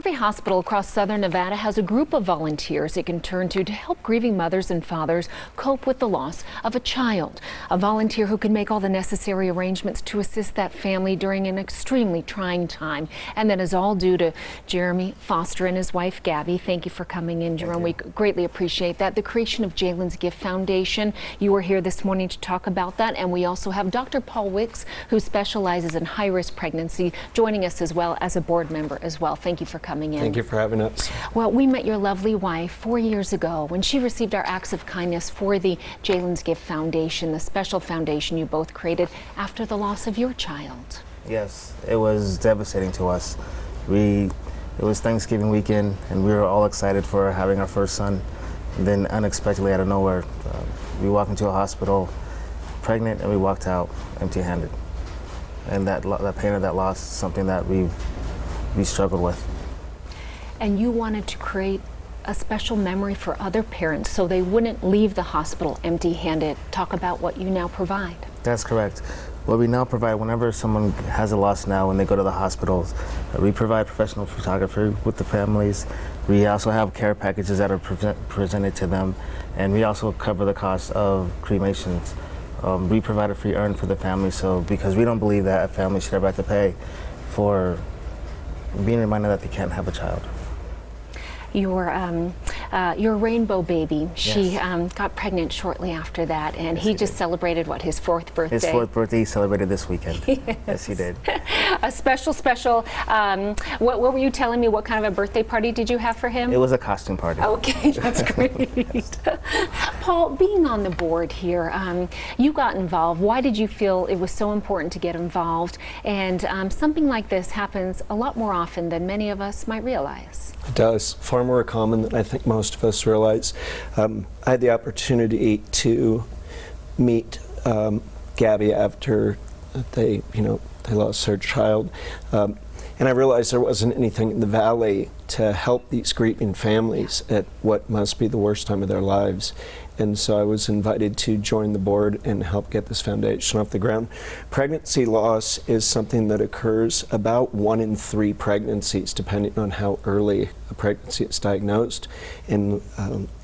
Every hospital across southern Nevada has a group of volunteers it can turn to help grieving mothers and fathers cope with the loss of a child. A volunteer who can make all the necessary arrangements to assist that family during an extremely trying time. And that is all due to Jeremy Foster and his wife, Gabby. Thank you for coming in, Jerome. We greatly appreciate that. The creation of Jalen's Gift Foundation. You are here this morning to talk about that. And we also have Dr. Paul Wicks, who specializes in high-risk pregnancy, joining us as well as a board member as well. Thank you for coming in. Thank you for having us. Well, we met your lovely wife 4 years ago when she received our acts of kindness for the Jalen's Gift Foundation, the special foundation you both created after the loss of your child. Yes, it was devastating to us. It was Thanksgiving weekend and we were all excited for having our first son. And then unexpectedly out of nowhere, we walked into a hospital pregnant and we walked out empty-handed. And that pain of that loss is something that we struggled with. And you wanted to create a special memory for other parents so they wouldn't leave the hospital empty-handed. Talk about what you now provide. That's correct. What we now provide, whenever someone has a loss now when they go to the hospitals, we provide professional photography with the families. We also have care packages that are presented to them, and we also cover the cost of cremations. We provide a free urn for the family, so because we don't believe that a family should ever have to pay for being reminded that they can't have a child. Your rainbow baby, she Yes. got pregnant shortly after that, and Yes, he just celebrated, what, his 4th birthday? His 4th birthday he celebrated this weekend. Yes, he did. A special, what were you telling me? What kind of a birthday party did you have for him? It was a costume party. Okay, that's great. Paul, being on the board here, you got involved. Why did you feel it was so important to get involved? And something like this happens a lot more often than many of us might realize. It does. Far more common than I think most of us realize. I had the opportunity to meet Gabby after they lost their child. And I realized there wasn't anything in the Valley to help these grieving families at what must be the worst time of their lives. And so I was invited to join the board and help get this foundation off the ground. Pregnancy loss is something that occurs about 1 in 3 pregnancies, depending on how early a pregnancy is diagnosed. And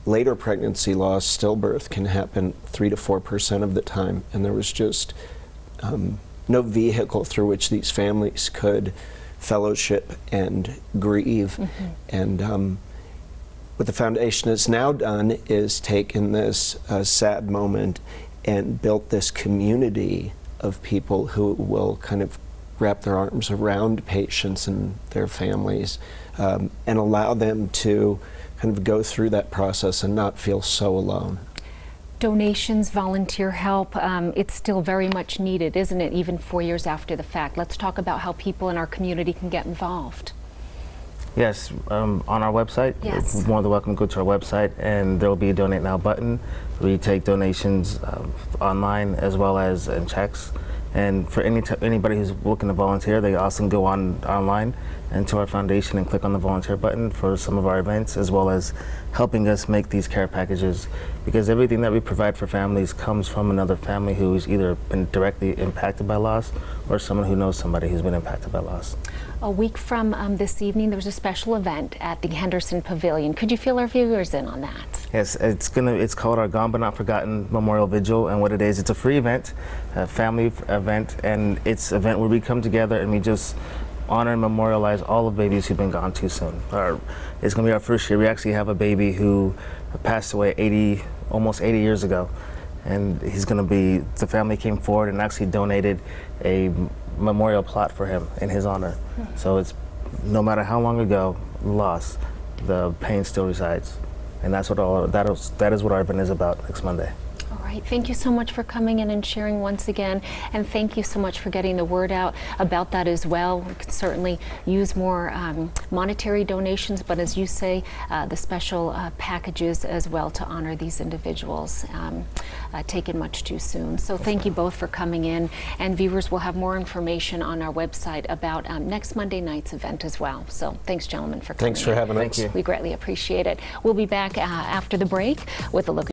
later pregnancy loss, stillbirth, can happen 3 to 4% of the time. And there was just no vehicle through which these families could fellowship and grieve. And what the foundation has now done is taken this sad moment and built this community of people who will kind of wrap their arms around patients and their families and allow them to kind of go through that process and not feel so alone. Donations, volunteer help, it's still very much needed, isn't it, even 4 years after the fact? Let's talk about how people in our community can get involved. Yes, on our website, yes. You're more than welcome to go to our website, and there will be a Donate Now button. We take donations online as well as in checks. And for anybody who's looking to volunteer, they also can go online and to our foundation and click on the volunteer button for some of our events, as well as helping us make these care packages, because everything that we provide for families comes from another family who's either been directly impacted by loss or someone who knows somebody who's been impacted by loss. A week from this evening, there's a special event at the Henderson Pavilion. Could you fill our viewers in on that? Yes, it's called our Gone But Not Forgotten Memorial Vigil, and what it is, it's a free event, a family event, and it's an event where we come together and we just honor and memorialize all of babies who've been gone too soon. It's going to be our first year. We actually have a baby who passed away almost 80 years ago, and the family came forward and actually donated a memorial plot for him in his honor. So it's, no matter how long ago lost, the pain still resides, and that is what our event is about next Monday. All right, thank you so much for coming in and sharing once again, and thank you so much for getting the word out about that as well. We can certainly use more monetary donations, but as you say, the special packages as well to honor these individuals taken much too soon. So thank you both for coming in, and viewers will have more information on our website about next Monday night's event as well. So thanks, gentlemen, for coming. Thanks for having us. Thank you. We greatly appreciate it. We'll be back after the break with a look